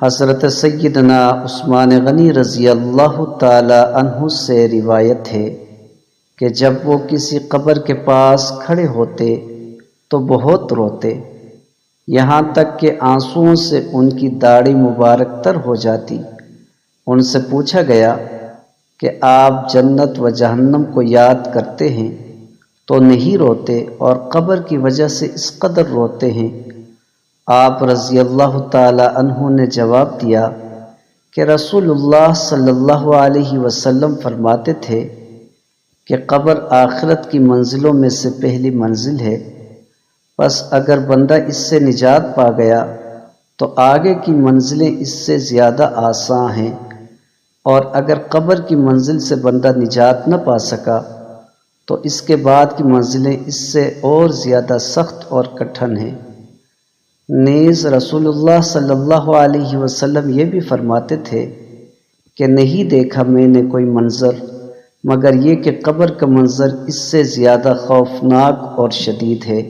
حضرت سیدنا عثمان غنی رضی اللہ تعالی عنہ سے روایت ہے کہ جب وہ کسی قبر کے پاس کھڑے ہوتے تو بہت روتے، یہاں تک کہ آنسوؤں سے ان کی داڑھی مبارک تر ہو جاتی۔ ان سے پوچھا گیا کہ آپ جنت و جہنم کو یاد کرتے ہیں تو نہیں روتے اور قبر کی وجہ سے اس قدر روتے ہیں؟ آپ رضی اللہ تعالی عنہ نے جواب دیا کہ رسول اللہ صلی اللہ علیہ وسلم فرماتے تھے کہ قبر آخرت کی منزلوں میں سے پہلی منزل ہے، پس اگر بندہ اس سے نجات پا گیا تو آگے کی منزلیں اس سے زیادہ آسان ہیں، اور اگر قبر کی منزل سے بندہ نجات نہ پا سکا تو اس کے بعد کی منزلیں اس سے اور زیادہ سخت اور کٹھن ہیں۔ نیز رسول اللہ صلی اللہ علیہ وسلم یہ بھی فرماتے تھے کہ نہیں دیکھا میں نے کوئی منظر مگر یہ کہ قبر کا منظر اس سے زیادہ خوفناک اور شدید ہے۔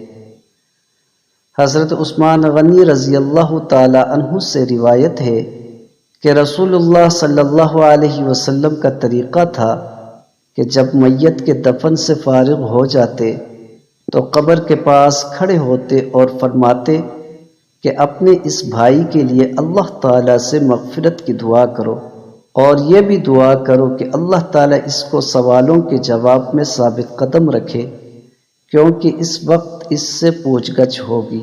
حضرت عثمان غنی رضی اللہ تعالی عنہ سے روایت ہے کہ رسول اللہ صلی اللہ علیہ وسلم کا طریقہ تھا کہ جب میت کے دفن سے فارغ ہو جاتے تو قبر کے پاس کھڑے ہوتے اور فرماتے کہ اپنے اس بھائی کے لیے اللہ تعالیٰ سے مغفرت کی دعا کرو، اور یہ بھی دعا کرو کہ اللہ تعالیٰ اس کو سوالوں کے جواب میں ثابت قدم رکھے، کیونکہ اس وقت اس سے پوچھ گچھ ہوگی۔